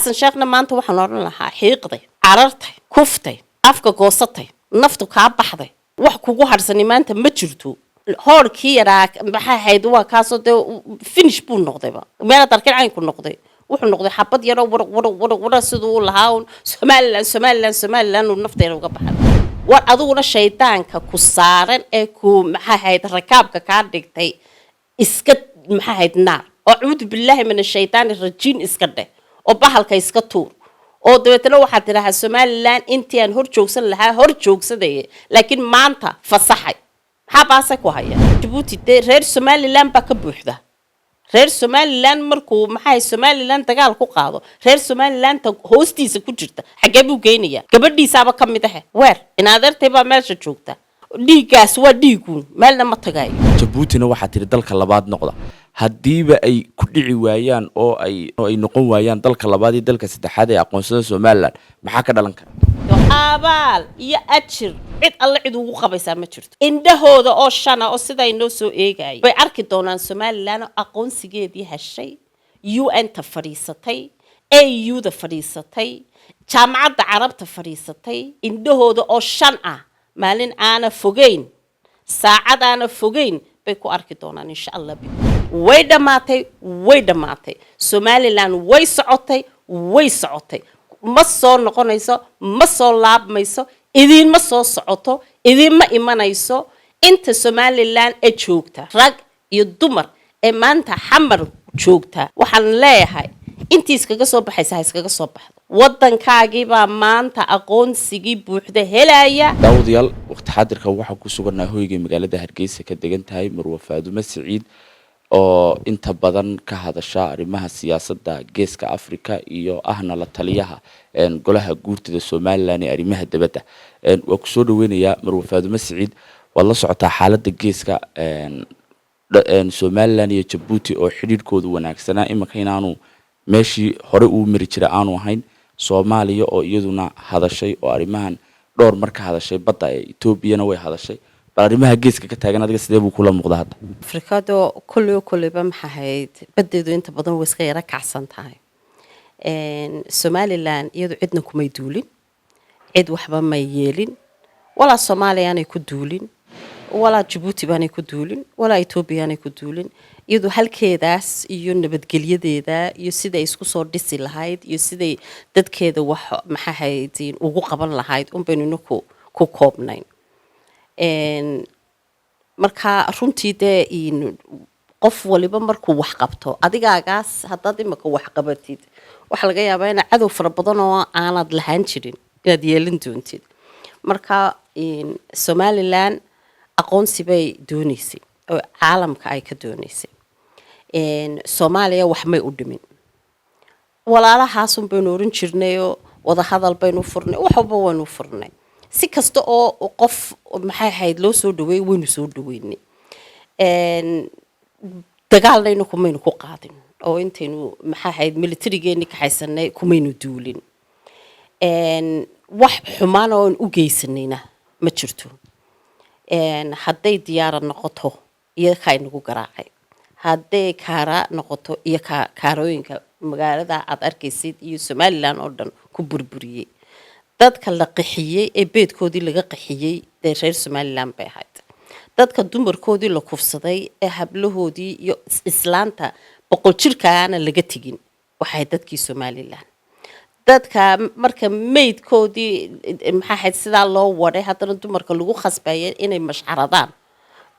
xasan sheekhna maanta waxaan oran lahaa xiiqday carartay kuftay afka goosatay naftu ka baxday wax kugu harsan maanta ma jirto hoorkii yaraa maxay ahayd waa kaasoo de finish buu noqdayba meel darkeen cayn ku noqday wuxuu noqday xabad yar war sidoo lahaa Somaliland uu nafteeda uga baxay war aduguna shaydaanka ku saaran ee ku maxay ahayd rakaabka ka dhigtay iska maxay ahayd naar أعوذ بالله من الشيطان الرجيم إسكده وبحالك إسكتور أو دوتنا واحد تراها سومال لان أنتي أن هرجوكسن لها هرجوكسن ده لكن ما أنت فصحي حباسك وهاي جبوتي ده غير سومال لان بكبوح ده غير سومال لان مركو محاي سومال لان تقال قاضو غير سومال لان هوستي سكوجرته حجابو جينيا قبل دي سابق كم ده وير إن هذا تبى ماشي تشوكته ديكاس وديكون مالنا ما تجاي جبوتنا واحد تردل كلابات نقطة haddiiba ay ku dhici waayaan oo ay noqon waayaan dalka labaad iyo dalka saddexaad ee aqoonsada Soomaaliland maxaa ka dhalan kara abaal iyo ajir cid alla cid ugu qabaysaa ma jirto indhahooda oo shana oo sida ay noo soo eegay bay arki doonaan Soomaaliland aqoonsigeedii heshay UN ta fariisatay AU da fariisatay jaamacadda carabta fariisatay indhahooda oo shan ah maalin aana fogeyn saacad aana fogeyn bay ku arki doonaan insha Allah way dhamaatay Somaliland way socotay ma soo noqonayso ma soo laabmayso idin ma soo socoto idin ma imanayso inta Somaliland ee joogta rag iyo dumar ee maanta xamar joogta waxaan leeyahay intii iskaga soo baxaysa iskaga soo baxdo waddankaagii baa maanta aqoonsigii buuxda helaya daawadayaal waqti xaadirka waxa ku suganaa hoyga magaalada Hargeysa ka degan tahay Marwa Faadumo Saciid oo inta badan ka hadasha arrimaha siyaasadda geeska Afrika iyo ahna la taliyaha golaha guurtida Soomaaliland ee arrimaha dibadda waa ku soo dhaweynaya Marwa Faadumo Saciid wala socotaa xaaladda geeska Soomaaliland iyo Djibouti oo xiriirkoodu wanaagsanaa imika inaanu meeshii hore uu mari jiray aanu ahayn Soomaaliya oo iyaduna hadashay oo arrimahan dhowr marka hadashay badda ee Ethiopia way hadashay arrimaha geeska ka taagan adiga sidee buu kula muuqdaa hadda Afrikado kulliba maxahayd badeedu inta badan way iska yara kacsan tahay Somaliland iyadu cidna kuma duulin cid waxba ma yeelin wala Soomaaliya aanay ku duulin wala Djibouti baanay ku duulin wala Ethiopia aanay ku duulin iyadu halkeedaas iyo nabadgelyadeeda iyo sida ay isku soo dhisi lahayd iyo sida dadkeeda wax maxahayd ugu qaban lahayd baynu ku koobnayn marka runtii de qof waliba markuu wax qabto adigaagaas haddaad imika wax qabatid waxa laga yaabaa in cadow fara badan oo aanad lahaan jirin inaad yeelin doontid marka Somaliland aqoonsi bay doonaysay oo caalamka ay ka doonaysay Soomaaliya wax may u dhimin walaalahaas baynu oran jirnay oo wada hadal baynu furnay waxba waynu furnay si kasta oo qof maxay ahayd loo soo dhaweey waynu soo dhaweynay dagaalnayna kumaynu ku qaadin oo intaynu maxay ahayd militarigeeni ka haysanay kumaynu duulin wax xumaan oo u geysanayna ma jirto hadday diyaar noqoto iyo ka inagu garaacay hadday kaara noqoto iyo kaarooyinka magaalada aad arkaysid iyo Somaliland oo dhan ku burburiyay dadka la qaxiyay ee beedkoodii laga qaxiyay ee reer Somaliland bay ahayd dadka dumarkoodii la kufsaday ee hablahoodii iyo islaanta boqol jirkaana laga tigin waxay dadkii Somaliland dadka marka meydkoodii maxay sida loo waday hadana dumarka lagu khasbayay inay mashxaradaan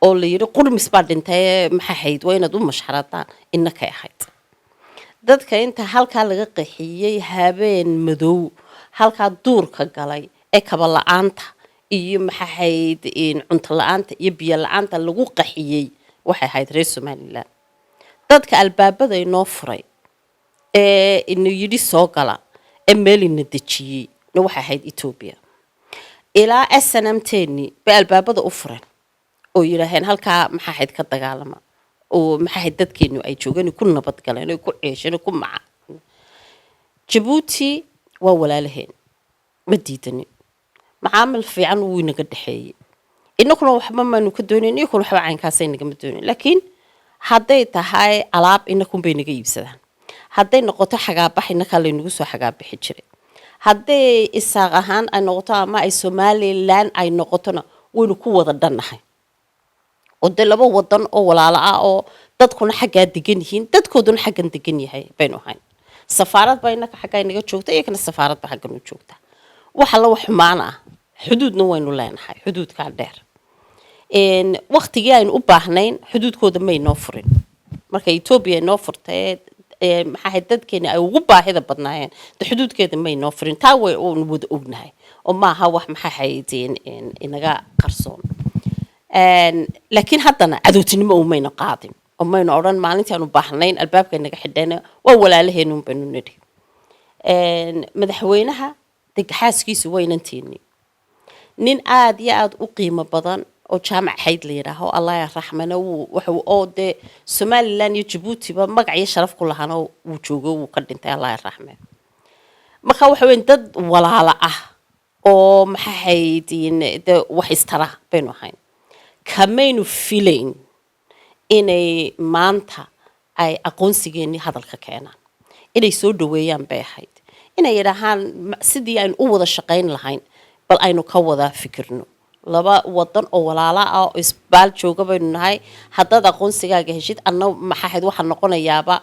oo la yiri qurmis baa dhintay maxay waa inaad u mashxaradaan innaka ahayd dadka inta halka laga qaxiyay habeen madow halka duurka galay ee kaba la'aanta iyo maxahayd cunto la'aanta iyo biyo la'aanta lagu qaxiyay waxay ahayd reer Somaliland dadka albaabada inoo furay ee inuu yiri soo gala ee meel ina dejiyay waxay ahayd Ethiopia ilaa SNM-teeni bay albaabada u furan oo yiraahdeen halka maxahayd ka dagaalama oo maxahayd dadkeenu ay joogaan ku nabad galeen ku ceesheen ku maca Djibouti waa walaalaheen ma diidani macaamil fiican uu inaga dhaxeeyay inaguna waxba maanu ka doonayn iyo waxba caynkaas inaga ma doonayn laakiin hadday tahay alaab inagu bay naga iibsadaan hadday noqoto xagaabaxina kale nagu soo xagaabixi jiray hadday isaaq ahaan ay noqoto ama ay Somaliland ay noqotona waynu ku wada dhannahay oo de laba wadan oo walaalo ah oo dadkuna xagga degan yihiin dadkooduna xaggan degan yahay baynu ahayn safaarad bayna xagga inaga joogta iyo kana safaarad ba xaggan u joogta waxa la wax xumaan ah xuduudna waynu leenahay xuduudka dheer waqtigii aynu u baahnayn xuduudkooda may noo furin marka Ethiopia noo furtay maxaa dadkeena ay ugu baahida badnaayeen xuduudkeeda may noo furin taa way oo wada ognahay oo maaha wax maxaa haydeen inaga qarsoon laakiin haddana cadowtinimo uma mayna qaadin oo mayna oran maalintii aanu baahnayn albaabka inaga xidhayna waa walaalaheen un banu nidhi madaxweynaha degxaaskiisu waynanteeni nin aad iyo aad u qiimo badan oo jaamac xayd la yiraahdo Allah ya raxmana wuxuu oo de Somaliland iyo Djibouti ba magac iyo sharaf ku lahaana uu joogo uu ka dhintay Allah ya raxmana marka waxa weyn dad walaalo ah oo maxaa haydin de wax istara baynu ahayn kamaynu filayn inay maanta ay aqoonsigeeni hadalka keenaan inay soo dhaweeyaan bay ahayd inay yiraahaan sidii aan u wada shaqayn lahayn bal aynu ka wada fikirno laba wadan oo walaalo ah oo isbaal jooga baynu nahay hadda aqoonsigaaga heshid anna maxaa hayd waxa noqonayaaba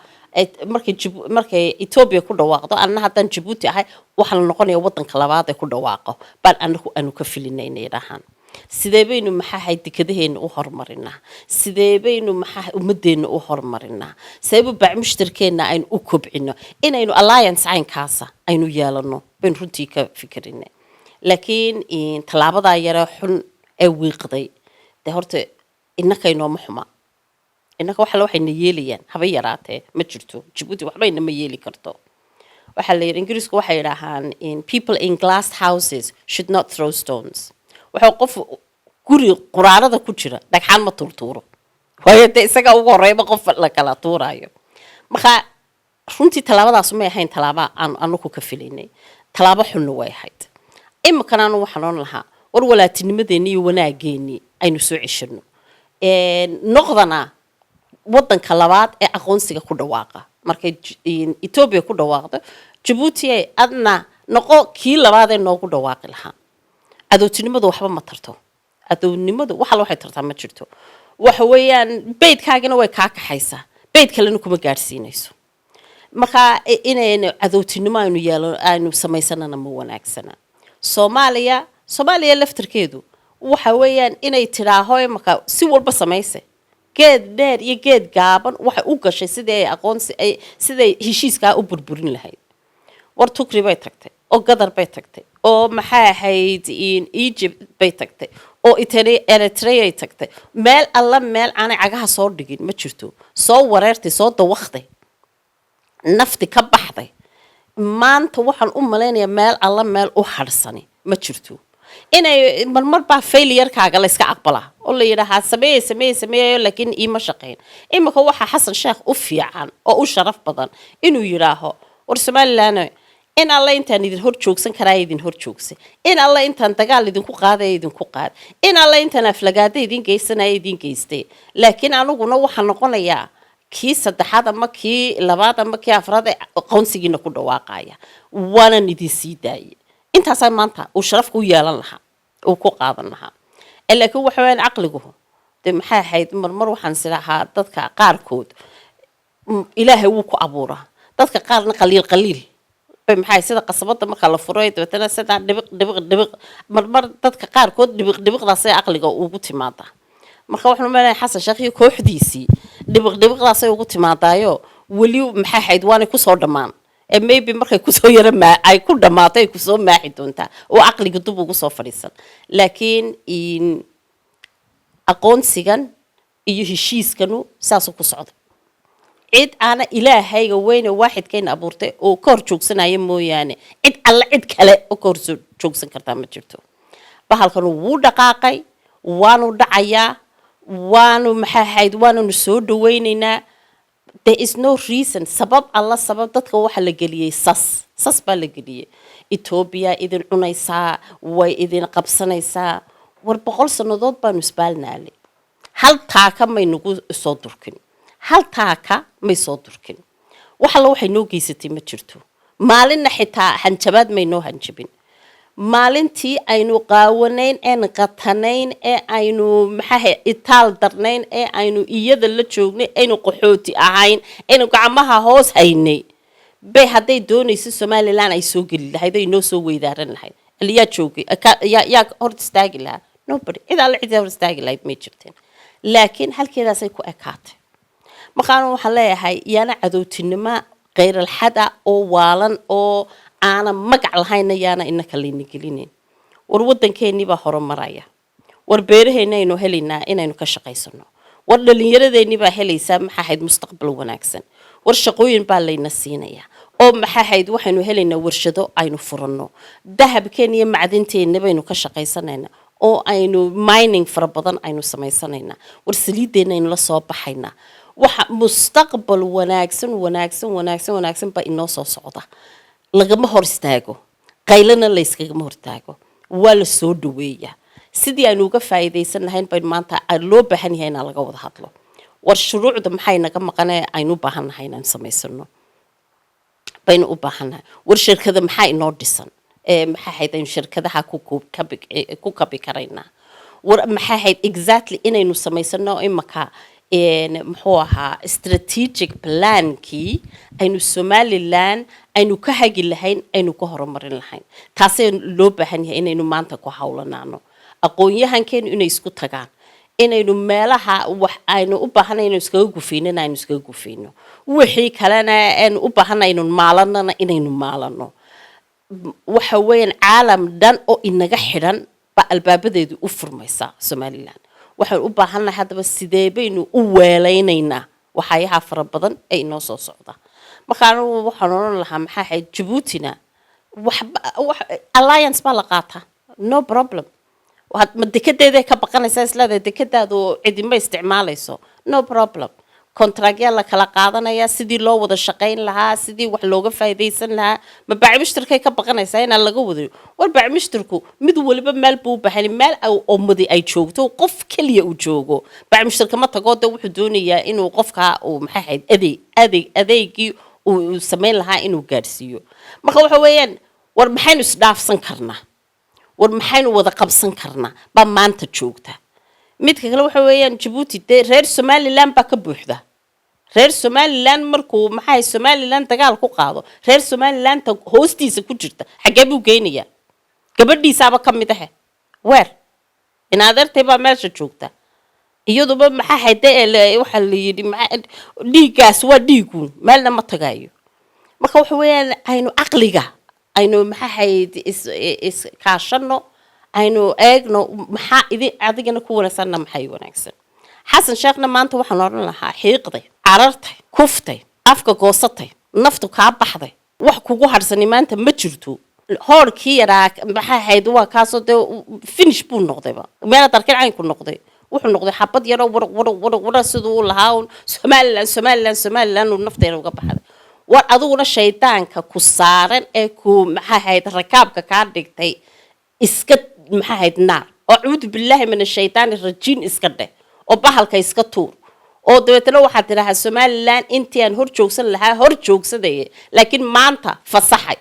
markay Ethiopia ku dhawaaqdo anna hadan Djibouti ahay waxa noqonaya wadanka labaad ee ku dhawaaqo bal anagu ka filinayna yiraahaan sidee baynu maxaa hayd dikadaheena u horumarinaa sidee baynu maxaa umadeena u horumarinaa sabab baa mushtarkeena aynu u kobcino inaynu alliance aynkaasa aynu yeelano baan runtii ka fikirina laakiin talaabada yara xun ee wiiqday de horta innaka inoo maxuma innaka waxa waxayna yeelayaan haba yaraatee ma jirto Djibouti waxbayna ma yeeli karto waxa la yiri Ingiriisku waxay yiraahaan people in glass houses should not throw stones waxa qof guri quraarada ku jira dhagxaan ma turtuuro waayo de isaga ugu horeeyba qof la kala tuurayo marka runtii talaabadaas ma ahayn talaaba aan anagu ka filaynay talaabo xun way ahayd imkana anu waxaan lahaa war walaatinimadeeni iyo wanaageeni aynu soo cishino noqdana wadanka labaad ee aqoonsiga ku dhawaaqa markay Ethiopia ku dhawaaqdo Djibouti ay adna noqo kii labaad ee noogu dhawaaqi lahaa cadowtinimadu waxba ma tarto cadownimadu waxa la waxay tartaa ma jirto waxa weeyaan beedkaagina way ka kaxaysaa beed kalena kuma gaarsiinayso marka inaynu cadowtinimo aynu yeelo aynu samaysanana ma wanaagsana Soomaaliya laftirkeedu waxa weeyaan inay tiraaho marka si walba sameeyse geed dheer iyo geed gaaban waxa u gashay sidii aqoonsi ay sidii heshiiska u burburin lahayd war tukri bay tagtay oo gadar bay tagtay oo maxaa ahayd Egypt bay tagtay oo Eritrea ay tagtay meel alla meel aan cagaha soo dhigin ma jirto soo wareertay soo dawaqtay nafti ka baxday maanta waxaan u maleynayaa meel alla meel u harsani ma jirto inay marmar ba failure kaaga la iska aqbala oo la yiraahdo sameeyo laakiin ima shaqeyn imika waxa Xasan Sheekh u fiican oo u sharaf badan inuu yiraaho war Somaliland in alla intaan idin hor joogsan karaa idin hor joogsay in alla intaan dagaal idin ku qaaday idin ku qaad in alla intaan aflagaada idin geysanay idin geystay laakiin anuguna waxa noqonayaa kii saddexaad ama kii labaad ama kii afraad aqoonsigiina ku dhawaaqaya waana idin sii daayay intaas ay maanta uu sharaf ku yeelan lahaa uu ku qaadan lahaa laakiin waxa weyn aqligu de maxay ahayd marmar waxaan silahaa dadka qaarkood Ilaahay wuu ku abuuraa dadka qaarna qaliil maxay sida qasabada marka la furay dadana sida dhibiq marmar dadka qaarkood dhibiqdaas ay aqliga ugu timaada marka waxaan maleeyahay Xasan Sheekh iyo kooxdiisii dhibiqdaas ay ugu timaadaayo wali maxay ahayd waana ku soo dhamaan maybe markay ku soo yara ma ay ku dhamaatay ku soo maaxi doontaa oo aqliga dib ugu soo fadhiisan laakiin aqoonsigan iyo heshiiskanu saas ku socdo cid ana ilaahayga weyne waaxidkeen abuurtay oo ka hor joogsanaya mooyaane cid alla cid kale oo ka hor joogsan kartaa ma jirto bahalkan wuu dhaqaaqay waanu dhacayaa waanu maxaa ahayd waanu soo dhaweynaynaa there is no reason sabab alla sabab dadka waxa la geliyay sas baa la geliyay Ethiopia idin cunaysaa way idin qabsanaysaa war 100 sanadood baanu isbaalnaale hal taaka may nagu soo durkin hal taaka may soo durkin waxa la waxay noo geysatay ma jirto maalinna xitaa hanjabaad may noo hanjabin maalintii aynu qaawanayn een qatanayn ee aynu maxaa itaal darnayn ee aynu iyada la joognay aynu qaxooti ahayn aynu gacmaha hoos haynay bay hadday doonayso Somaliland ay soo gali lahayd ay noo soo weydaaran lahayd aliya joogay yaa hor istaagi lahaa nobody ida la cid hor istaagi lahayd ma jirteen laakiin halkeedaas ay ku ekaatay markaan waxaan leeyahay yaana cadowtinimo غير الحدا أو والن أو أنا مقع لهاينا يانا إنك اللي نقلينين ورودن كيني بحرم مرايا وربيره هنا إنه هلينا إنه كشقيسنا واللي يرد إني بهلي سام حد مستقبل وناكسن ورشقوين بالينا السينية أو محايد وحنو هلينا ورشدو أينو فرنو ذهب كيني معدنتين نبينو كشقيسنا أو أينو ماينينج فربضان أينو سميسنا ورسليدين إنه لصوب حينا waxa mustaqbal wanaagsan ba inoo soo socda lagama hor istaago qaylana la iskaga hor taago wala soo dhaweeya sidii aan uga faa'iideysan lahayn bay maanta loo baahan yahay in laga wada hadlo war shuruucda maxay naga maqanay aynu baahanahay inaan sameysano bayna u baahanahay war shirkada maxay inoo dhisan maxay hay'adaha shirkadaha ku kabi karayna war maxay hay'ad exactly inaynu sameysano imaka محوها strategic plan كي أنو Somaliland أنو كهاجي لهين أنو كهرم مرين لهين تاسين لو بهني إنه ما أنت كحاولنا عنه أقويه هنكين إنه يسكت تجان إنه مالها أنو أبهنا إنه يسكوا فينا إنه يسكوا فينا وحي كلنا أنو أبهنا إنه مالنا إنه مالنا وحوين عالم دان أو إنه جحران بالباب ده أفر ميسا Somaliland waxaan u baahannahay hadaba sidee baynu u weeleynaynaa waxyaha fara badan ay noo soo socda markaan waxaan oran lahaa maxaa hay Djibouti wax alliance baa la qaataa no problem waad ma dekedeeda ka baqanaysaa islaada dekedaadu cidima isticmaalayso no problem contract la kala qaadanaya sidii loo wada shaqeyn lahaa sidii wax looga faa'iideysan lahaa ma baaci mushtarkay ka baqanaysaa in laga wado war baaci mushtarku mid waliba meel buu baahan meel oo mudi ay joogto qof kaliya uu joogo baaci mushtarka ma tago wuxuu doonayaa inuu qofka uu maxay adeegii uu sameyn lahaa inuu gaarsiiyo marka waxa weeyaan war maxaynu isdhaafsan karnaa war maxaynu wada qabsan karnaa ba maanta joogta midka kale waxa weeyaan Djibouti reer Somaliland ba ka buuxda reer Somaliland markuu maxay Somaliland dagaal ku qaado reer Somaliland hoostiisa ku jirta xagee buu geynaya gabadhiisaba kamid ah weer in adeertay ba meesha joogta iyaduba maxay hayday waxa la yiri dhiigaas waa dhiiguun meelna ma tagaayo marka waxa weeyaan aynu aqliga aynu maxay is kaashano aynu eegno maxaa idin adigana ku wanaagsan maxay wanaagsan xasan sheekhna maanta waxaan oran lahaa xiiqday carartay kuftay afka goosatay naftu ka baxday wax kugu harsan maanta ma jirto hoorkii yaraa maxay hayd waa kaasoo finish buu noqdayba meel darkeen aan ku noqday wuxuu noqday xabad yar oo wara sidoo lahaa Somaliland uu nafteena uga baxday war aduguna shaydaanka ku saaran ee ku maxay hayd rakaabka ka dhigtay iska maxay hayd naar أعوذ بالله من الشيطان الرجيم إسكده وبحالك إسكتور oo dabeetana waxa tiraha Somaliland intii aan hor joogsan lahaa hor joogsaday laakiin maanta fasaxay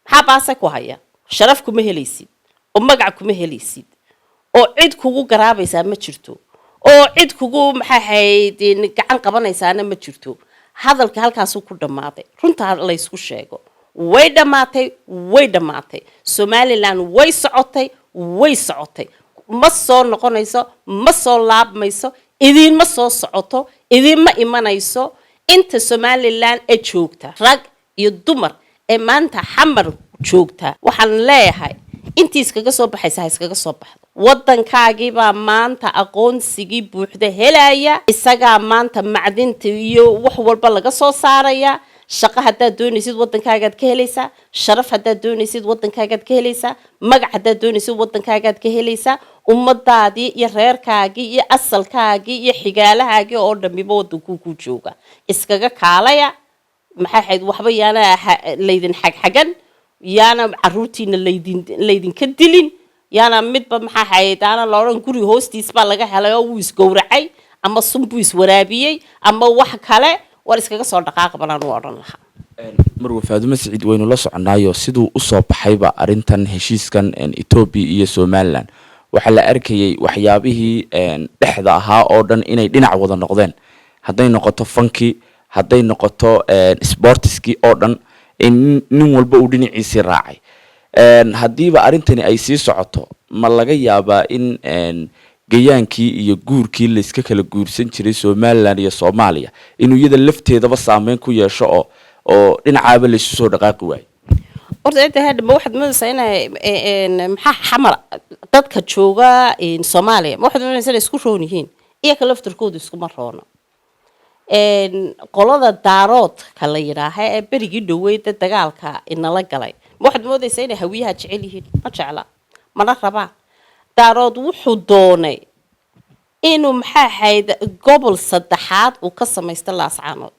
maxaa baasa ku haya sharaf kuma helaysid oo magac kuma helaysid oo cid kugu garaabaysa ma jirto oo cid kugu maxay haydin gacan qabanaysaana ma jirto hadalka halkaas ku dhamaaday runta la isku sheego way dhamaatay Somaliland way socotay ma soo noqonayso ma soo laabmayso idin ma soo socoto idin ma imanayso inta Somaliland ee joogta rag iyo dumar ee maanta xamar joogta waxaan leeyahay intii iskaga soo baxdo waddankaagii baa maanta aqoonsigii buuxda helaya isaga maanta macdinta iyo wax walba laga soo saaraya shaqo hadaa doonaysid waddankaagaad ka helaysaa sharaf hadaa doonaysid waddankaagaad ka helaysaa magac hadaa doonaysid waddankaagaad ka helaysaa ummadaadii iyo reerkaagii iyo asalkaagii iyo xigaalahaagii oo dhamiba waddanku ku jooga iskaga kaalaya maxay hayd waxba yaana leydin xagxagan yaana caruurtiina leydin ka dilin yaana midba maxay hayd ana looran guri hoostiis baa laga helay oo uu isgowracay ama sunbu iswaraabiyay ama wax kale war iskaga soo dhaqaaq banaan u oran lahaa marwa Faadumo Saciid waynu la soconaayo siduu u soo baxayba arintan heshiiskan Ethiopia iyo Somaliland waxa la arkayay waxyaabihii dhexda ahaa oo dhan inay dhinac wada noqdeen hadday noqoto fanki hadday noqoto sportski oo dhan nin walba uu dhinaciisa raacay hadiiba arintani ay sii socoto ma laga yaabaa in gayaankii iyo guurkii la iska kala guursan jiray Somaliland iyo Soomaaliya inuu iyada lafteedaba saameyn ku yeesho oo dhinacaaba la isu soo dhaqaaqi waay horta hadda ma waxaad moodaysaa inay maxaa xamar dadka jooga Soomaaliya ma waxaad moodaysaa inay isku roon yihiin iyaga laftirkoodu iskuma roono qolada daaroodka la yiraahay ee berigii dhaweyd dagaalka inala galay ma waxaad moodaysaa inay hawiyaha jecel yihiin ma jecla mana rabaa daarood wuxuu doonay inuu maxaa ahayd gobol saddexaad uu ka samaysto Laascaanood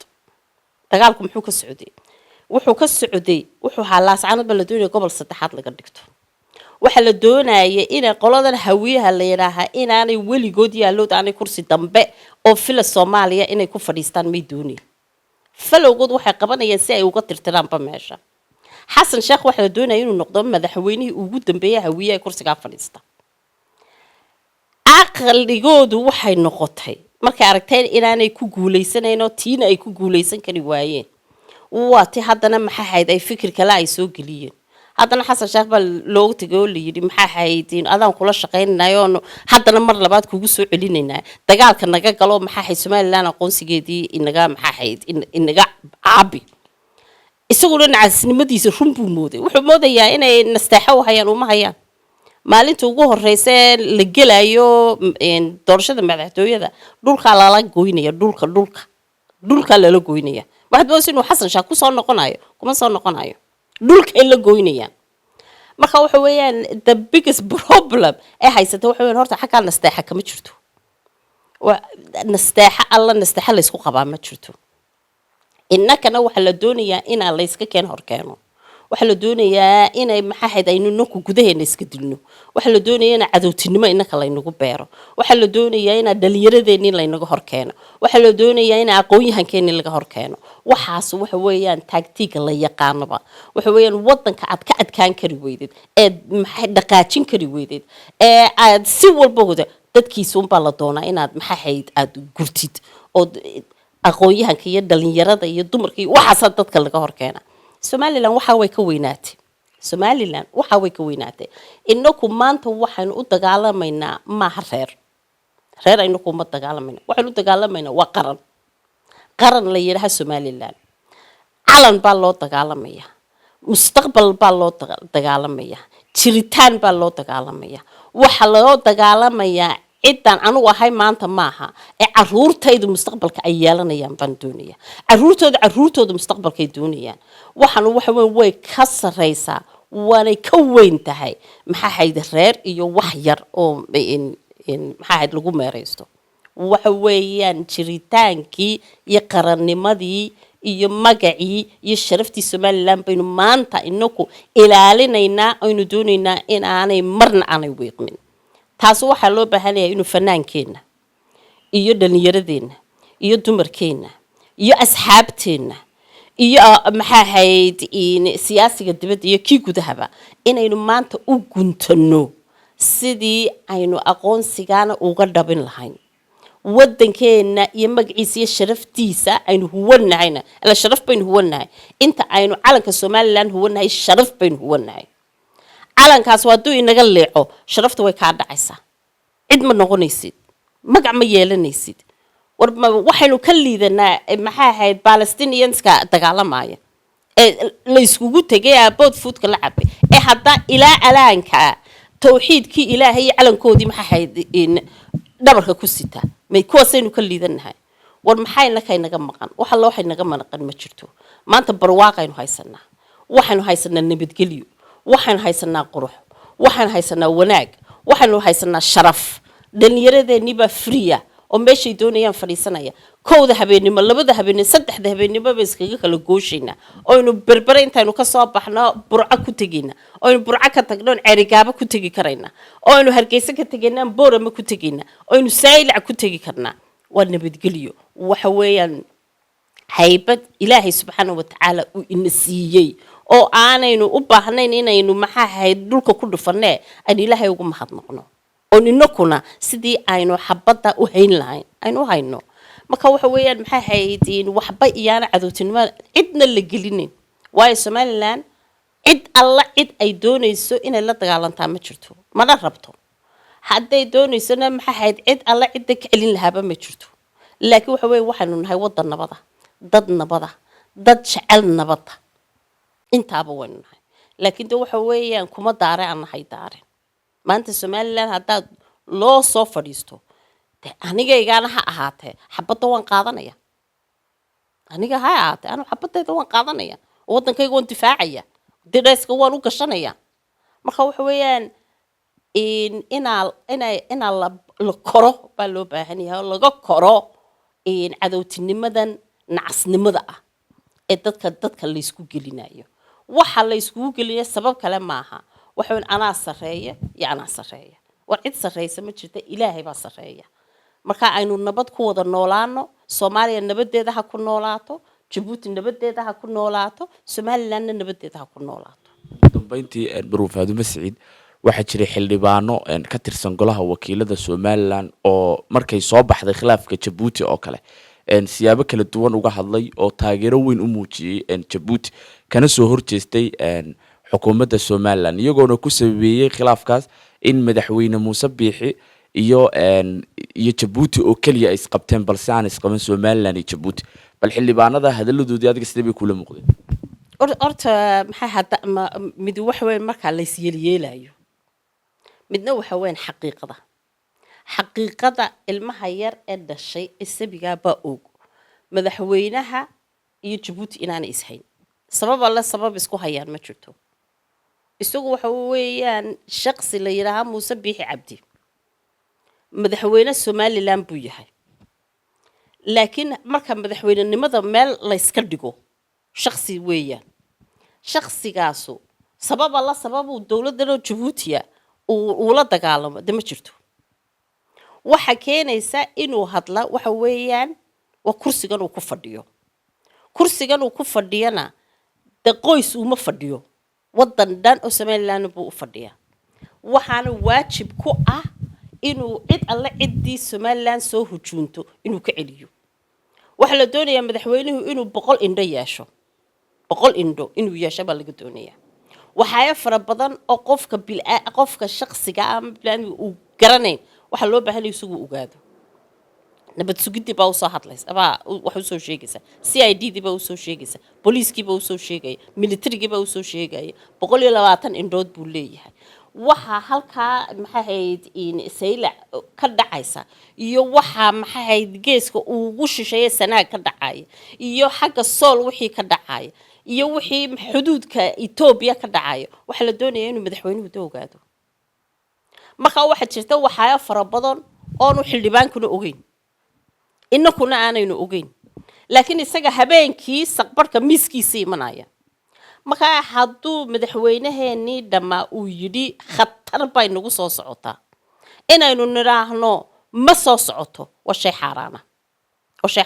dagaalku muxuu ka socday wuxuu ahaa Laascaanood baa la doonayay gobol saddexaad laga dhigto waxa la doonayay in qoladan hawiyaha la yiraahaa inaanay weligood yaalood aanay kursi dambe oo fila Soomaaliya inay ku fadhiistaan may doonay falowgood waxay qabanayaan si ay uga tirtiraanba meesha xasan sheekh waxa la doonayay inuu noqdo madaxweynihii ugu dambeeyay hawiyaha kursiga fadhiista aqligoodu waxay noqotay markay aragteen inaanay ku guuleysanayno tiina ay ku guuleysan kari waayeen waati haddana maxaa ahayd ay fikir kale ay soo geliyeen haddana xasan sheekh baa loogu tagay oo la yidhi maxaa ahayd adaan kula shaqaynayo haddana mar labaad kugu soo celinayna dagaalka naga galo maxaa ahayd Somaliland aqoonsigeedii inaga maxaa ahayd inaga caabi isaguna nacasnimadiisa run buu mooday wuxuu moodayaa inay nasteexo hayaan uma hayaan maalinta ugu horeysay la gelayo doorashada madaxtooyada dhulka lala gooynaya dhulka lala gooynaya waxaad moodaysaa inuu xasan sheekh ku soo noqonayo kuma soo noqonayo dhulka la gooynayaan marka waxa weeyaan the biggest problem ee haysata waxa weeyaan horta xaqa nasteexa kama jirto nasteexa la isku qabaa ma jirto innakana waxa la doonayaa in la iska keen horkeeno waxa la doonayaa inay maxaa ahayd aynu ninku gudaheena iska dilno waxa la doonayaa in cadowtinimo innaka la inagu beero waxa la doonayaa in dhalinyaradeena la inaga horkeeno waxa la doonayaa in aqoon-yahankeena laga horkeeno waxaas waxa weeyaan tactiga la yaqaanaba waxa weeyaan wadanka aad ka adkaan kari weydid ee maxay dhaqaajin kari weydid ee aad si walba wada dadkiisa un baa la doonaa inaad maxaa ahayd aad gurtid oo aqoon-yahanka iyo dhalinyarada iyo dumarka waxaas dadka laga horkeena Somaliland waxa way ka weynaatay inaku maanta waxaan u dagaalamaynaa ma reer inaku ma dagaalamayna waxaan u dagaalamaynaa waa qaran la yiraahdo Somaliland calan baa loo dagaalamaya mustaqbal baa loo dagaalamaya jiritaan baa loo dagaalamaya waxa loo dagaalamaya ciidan anigu ahay maanta maaha ee caruurtaydu mustaqbalka ay yeelanayaan baan doonaya caruurtooda mustaqbalka ay doonayaan waxaan waxa way ka sareysaa waanay ka weyn tahay maxaa ahayd reer iyo wax yar oo maxaa ahayd lagu meereysto waxa weeyaan jiritaankii iyo qarannimadii iyo magacii iyo sharaftii Somaliland baynu maanta inaku ilaalinaynaa aynu doonaynaa in aanay marna aanay weeqmin taas waxa loo baahan yahay inuu fanaankeenna iyo dhalinyaradeenna iyo dumarkeenna iyo asxaabteenna iyo maxaa ahayd siyaasiga dibadda iyo kii gudahaba inaynu maanta u guntano sidii aynu aqoonsigana uga dhabin lahayn wadankeena iyo magaciisa iyo sharaftiisa aynu huwanahayna la sharaf baynu huwanahay inta aynu calanka Somaliland huwanahay sharaf baynu huwanahay calankaas waa duu inaga leeco sharaftu way ka dhacaysaa cid ma noqonaysid magac ma yeelanaysid waxaynu ka liidanaa maxaa ahayd Palestinianska dagaalamaya ee la iskugu tagay abood foodka la cabay ee hadda ilaa alaanka tawxiidkii ilaahay calankoodii maxaa ahayd in dhabarka ku sita may kuwaasaynu ka liidanahay war maxayna kaynaga maqan waxa loo naga maqan ma jirto maanta barwaaqaynu haysanaa waxaynu haysanaa nabadgelyo waxaan haysanaa qurux waxaan haysanaa wanaag waxaanu haysanaa sharaf dhalinyaradeenni baa free oo meeshay doonayaan fadhiisanaya kooda habeenimo labada habeenimo saddexda habeenimo ba iskaga kala gooshayna oo aynu berbere intaynu ka soo baxno burco ku tagina oo aynu burco ka tagno ceerigaaba ku tagi karayna oo aynu hargeysa ka tagina boorama ku tagina oo aynu saylac ku tagi karna waa nabadgelyo waxa weeyaan haybad ilaahay subxaanahu watacaala uu ina siiyey oo aanaynu u baahnayn inaynu maxaa ahayd dhulka ku dhufanee aynu ilaahay ugu mahadnaqno oo ninakuna sidii aynu xabadda u hayn lahayn aynu u hayno marka waxa weeyaan maxaa ahayd waxba iyaana cadowtinimo cidna la gelinin waayo Somaliland cid alla cid ay doonayso inay la dagaalantaa ma jirto mana rabto hadday doonaysana maxaa ahayd cid alla cid ka celin lahaaba ma jirto laakiin waxa weeye waxaanu nahay wadan nabada dad jecel nabada intaaba waynu nahay laakiin waxa weeyaan kuma daare aan nahay daare maanta Somaliland haddaad loo soo fadhiisto anigaygaana ha ahaatee xabadda waan qaadanaya aniga ha ahaatee anu xabaddeeda waan qaadanaya wadankayga waan difaacaya dirayska waan u gashanaya marka waxa weeyaan inaa la koro baa loo baahan yahay oo laga koro cadowtinimadan nacasnimada ah ee dadka la isku gelinayo waxa la isku gelinayo sabab kale maaha waxa anaa sareeya iyo anaa sareeya war cid sareysa ma jirta ilaahay baa sareeya marka aynu nabad ku wada noolaano Soomaaliya nabadeeda ha ku noolaato Djibouti nabadeeda ha ku noolaato Somaliland nabadeeda ha ku noolaato dambeyntii Marwo Faadumo Saciid waxa jiray xildhibaano ka tirsan golaha wakiilada Somaliland oo markay soo baxday khilaafka Djibouti oo kale siyaabo kala duwan uga hadlay oo taageero weyn u muujiyay Djibouti kana soo horjeestay xukuumadda Somaliland iyagoona ku sameeyay khilaafkaas in madaxweyne Muuse Biixi iyo Djibouti oo kaliya is qabteen balse aan is qaban Somaliland iyo Djibouti bal xildhibaanada hadaladoodii adiga sidee bay kula muuqdeen orta maxay hada mid wax weyn marka la isyeelayo midna waxa weyn xaqiiqada ilmaha yar ee dhashay isabiga ba og madaxweynaha iyo Djibouti inaan ishayn sabab isku hayaan ma jirto isagu waxa weeyaan shakhsi la yiraahdo Muuse Biixi Cabdi madaxweyne Somaliland buu yahay laakiin marka madaxweynenimada meel la iska dhigo shakhsi weeyaan shakhsigaasu sababu dawladda Djibouti uu la dagaalamo dama jirto waxa keenaysa inuu hadla waxa weeyaan waa kursigan uu ku fadhiyana qoys uma fadhiyo wadan dhan oo Somaliland buu u fadhiyaa waxaana waajib ku ah inuu cid alla ciddii Somaliland soo hujuunto inuu ka celiyo waxa la doonayaa madaxweynuhu inuu 100 indho yeesho 100 indho inuu yeesho baa laga doonayaa waxaa fara badan oo qofka shakhsiga ama plan uu garanayn waxa loo baahan yahay isugu ogaado nabad sugidii baa soo hadlaysa waxa soo sheegaysa CID baa soo sheegaysa booliiskii baa soo sheegay military baa soo sheegay 120 indhood buu leeyahay waxa halka maxahayd in sayla ka dhacaysa iyo waxa maxahayd geeska ugu shisheeyay sanaag ka dhacay iyo xagga sool wixii ka dhacay iyo wixii xuduudka Ethiopia ka dhacay waxa la doonayaa inuu madaxweynuhu ogaado marka waxa jirta waxaa fara badan oo xildhibaankuna ogeyn inakuna aanaynu ogeyn laakiin isaga habeenkii saqbarka miiskiisa imanaya marka hadduu madaxweynaheeni dhama uu yidhi khatar bay nagu soo socotaa inaynu niraahno ma soo socoto waa shay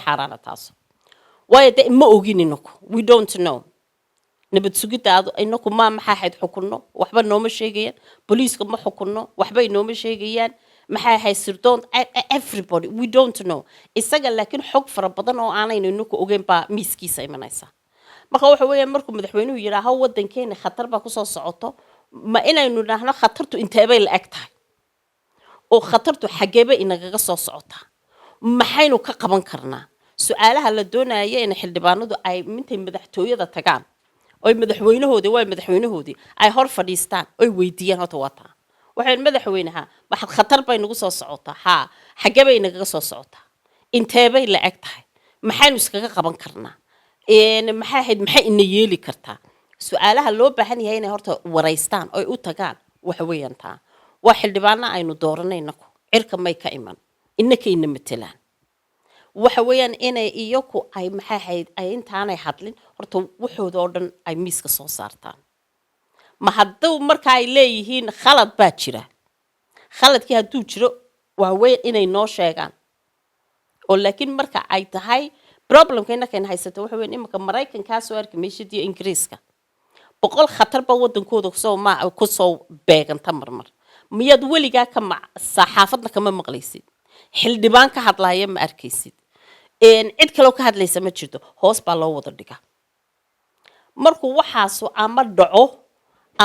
xaaraana taas waayo ma ogin inaku we don't know nabad sugidda inaku ma maxaa hayd xukunno waxba nooma sheegayaan booliiska ma xukunno waxba nooma sheegayaan maxaa hay sirdoon everybody we don't know isaga laakiin xog fara badan oo aanaynu inaku ogeyn baa miiskiisa imanaysa marka waxa weeyaan markuu madaxweynuhu yiraaho wadankeena khatar baa ku soo socoto ma inaynu nahno khatartu inteebay la eg tahay oo khatartu xageeba inaga soo socota maxaynu ka qaban karnaa su'aalaha la doonayo in xildhibaanadu ay mintay madaxtooyada tagaan oo madaxweynahoodii ay hor fadhiistaan oo weydiiyaan horta wata waxay madaxweynaha waxa khatar bay nagu soo socotaa xageeba inaga soo socotaa inteebay la eg tahay maxaynu iskaga qaban karnaa maxay ina yeeli kartaa su'aalaha loo baahan yahay inay horta wareystaan oo u tagaan waxa weeyaan taa waa xildhibaano aynu dooranayno cirka may ka iman inakayna matelaan waxa weeyaan inay iyagu ay ay intaanay hadlin horta waxooda oo dhan ay miiska soo saartaan ma hadduu marka ay leeyihiin khalad baa jira khaladkii hadduu jiro waa weyn inay noo sheegaan oo laakiin marka ay tahay problem كنا كان هيستو وحوين إما كمرايكن كاسو أرك ماشي دي إنجليزكا بقول خطر بودن كودو كسو ما كسو باغن تمرمر مياد وليغا كما صحافتنا كما مقليسيد حل دبان كهدلايا ما أركيسيد إن عد كلو كهدليسا ما جرتو هوس با لو ودا dhiga markuu waxaas ama dhaco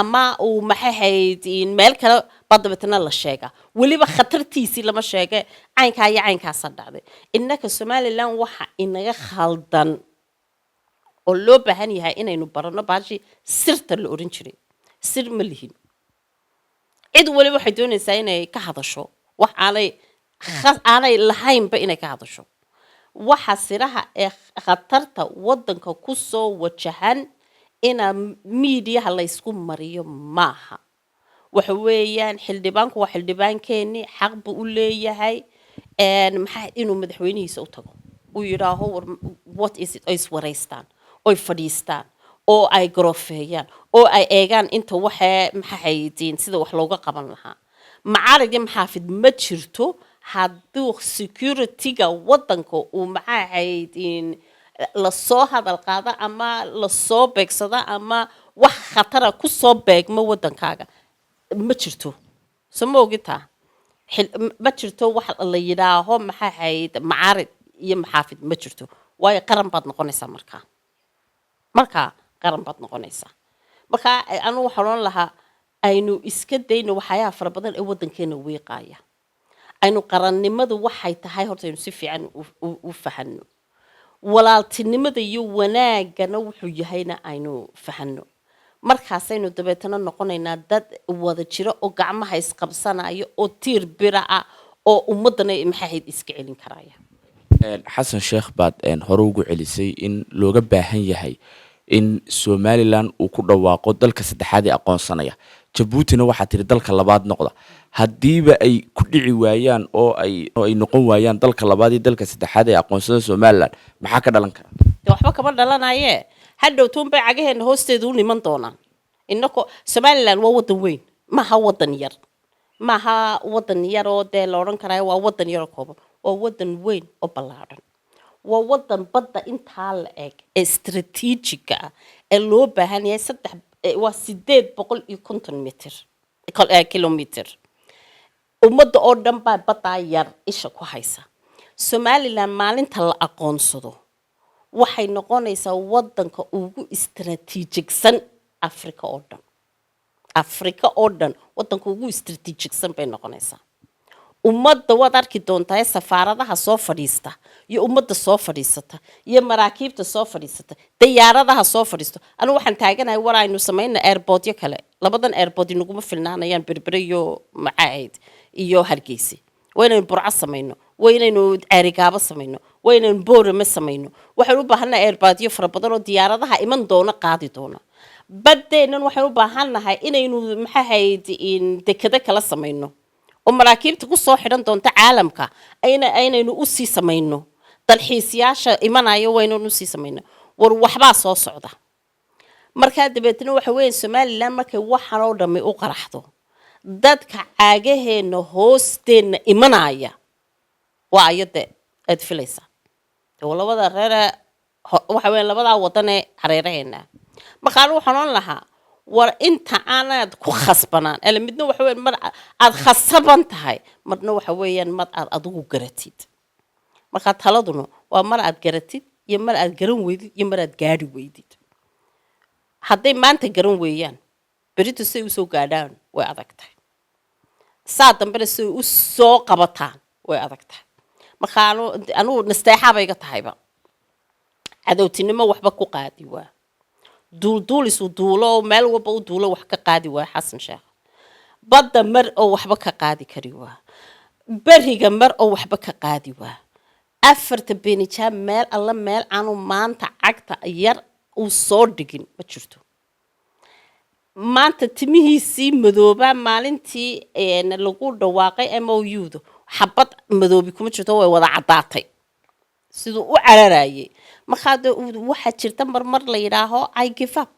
ama uu maxahaydin meel kale badbatna la sheega waliba khatartiisi lama sheega caynka iyo caynkaas dhacday innaka Somaliland waxa inaga khaldan oo loo baahan yahay inaynu barano baashi sirta la oran jiray sir ma lihin cid waliba waxay doonaysaa inay ka hadasho wax aanay lahaynba inay ka hadasho waxa siraha ee khatarta wadanka ku soo wajahan ina media la isku mariyo maaha waxa weeyaan xildhibaanku waa xildhibaankeeni xaq buu u leeyahay maxaa inuu madaxweynihiisa u tago uu yiraaho what is it is wareystaan oo fadhiistaan oo ay grofeeyaan oo ay eegaan inta waxa maxaa haydiin sida wax looga qaban lahaa macaaridii maxaafid ma jirto hadduu security-ga wadanka uu maxaa haydiin la soo hadal qaada ama la soo beegsada ama wax khatar ku soo beegmo wadankaaga ma jirto samoogita ma jirto wax la yiraaho maxaa hayd macaarid iyo maxaafid ma jirto way qaran baad noqonaysaa marka qaran baad noqonaysaa marka anu waxaan lahaa aynu iska dayno waxyaabo fara badan ee wadankeena weeqaaya aynu qarannimadu waxay tahay horta aynu si fiican u fahanno walaaltinimada iyo wanaagana wuxuu yahayna aynu fahanno markaas aynu dabeetana noqonaynaa dad wada jiro oo gacmaha isqabsanayo oo tiir bira ah oo ummadana maxayd iska celin karaya xasan sheekh baad hore ugu celisay in looga baahan yahay in Somaliland uu ku dhawaaqo dalka saddexaad ee aqoonsanaya Djibouti waxa tiri dalka labaad noqda hadiiba ay ku dhici waayaan oo ay noqon waayaan dalka labaad iyo dalka saddexaad ee aqoonsada Somaliland maxaa ka dhalan kara waxba kaba dhalanaye hadhow tuunbay cagaheena hoosteedu niman doonaan innako Somaliland waa wadan weyn maaha wadan yar oo de la oran karayo waa wadan yar oo kooban waa wadan weyn oo ballaaran waa wadan badda inta la eeg strategic ah ee loo baahan yahay waa 850 kilometer ummadda oo dhan baa badda yar isha ku haysa Somaliland maalinta la aqoonsado waxay noqonaysaa wadanka ugu strategic-san Afrika oo dhan wadanka ugu strategic-san bay noqonaysaa ummadda wad arki doontaa safaaradaha soo fadhiista iyo ummadda soo fadhiisata iyo maraakiibta soo fadhiisata diyaaradaha soo fadhiisto anu waxaan taaganahay war aynu sameeyna airportyo kale labadan airport inaguma filnaanayaan berbere iyo macayd iyo hargeysa waynaynu burco sameeyno waynaynu arigaabo sameeyno waynaynu boorama sameeyno waxaan u baahanahay airportyo fara badan oo diyaaradaha iman doona qaadi doona badeenan waxaan u baahanahay inaynu maxahayd in dekada kala sameeyno oo maraakiibta ku soo xidhan doonta caalamka aynaynu u sii sameeyno dalxiisayaasha imanayo waynaynu u sii sameeyno war waxba soo socda marka dabeetna waxa weyn Somaliland markay waxan oo dhamay u qaraxdo dadka caagaheena hoosteena imanaya waa ayade aad filaysa labada reer waxa weyn labada wadan ee hareeraheena marka waxaan lahaa war inta aanad ku khasbanaan midna waxa weyn mar aad khasaban tahay marna waxa weeyaan mad aad adigu garatid marka taladuna waa mar aad garatid iyo mar aad garan weydid iyo mar aad gaari weydid hadday maanta garan weeyaan berito say u soo gaadhaan way adagtahay saa dambe say u soo qabataan way adagtahay marka anu nasteexaba iga tahayba cadowtinimo waxba ku qaadi waa duul isu duulo meel walba u duulo wax ka qaadi waa xasan sheekh badda mar oo waxba ka qaadi kari waa bariga mar oo waxba ka qaadi waa afarta beenijaa meel alla meel aanu maanta cagta yar uu soo dhigin ma jirto maanta timihiisii madooba maalintii lagu dhawaaqay MOU-da xabad madoobi kuma jirto way wada cadaatay sidoo u cararayay marka waxa jirta mar la yiraaho I give up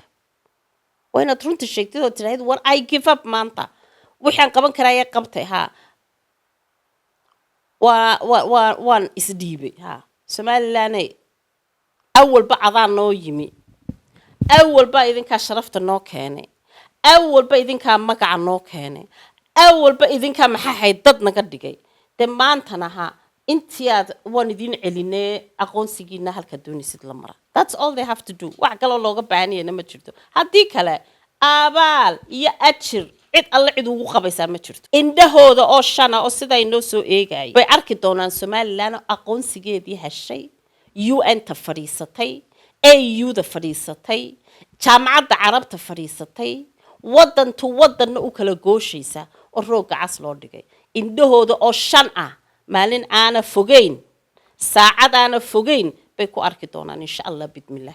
wayna runta sheegtay oo tiraahdo war I give up maanta waxaan qaban karaa qabtay ha waan isdhiibay ha Somaliland أول بعضان نو يمي أول بقى إذن كان شرفت النو كاني أول بقى إذن كان مقع النو كاني أول بقى إذن كان محاحي ضدنا قد جاي دمانتنا ها انتياد وان إذن علينا أقون سيجينا هالكدوني سيد لمرة that's all they have to do وعقلوا لوجا بعني أنا ما شرته هديك لا أبال يا أشر عد الله عد وقبيس ما شرته إنده هذا أو شنا أو سيدا إنه سو إيه جاي بأرك دونان سمال لنا أقون سيجي هالشيء UN تفريستي AU تفريستي جامعة عرب تفريستي ودن تو ودن أكل جوشيسا الروج عسلور دقي إنده هذا أو شنا مالين أنا فوجين ساعد أنا فوجين بيكو أرك دونان إن شاء الله بإذن الله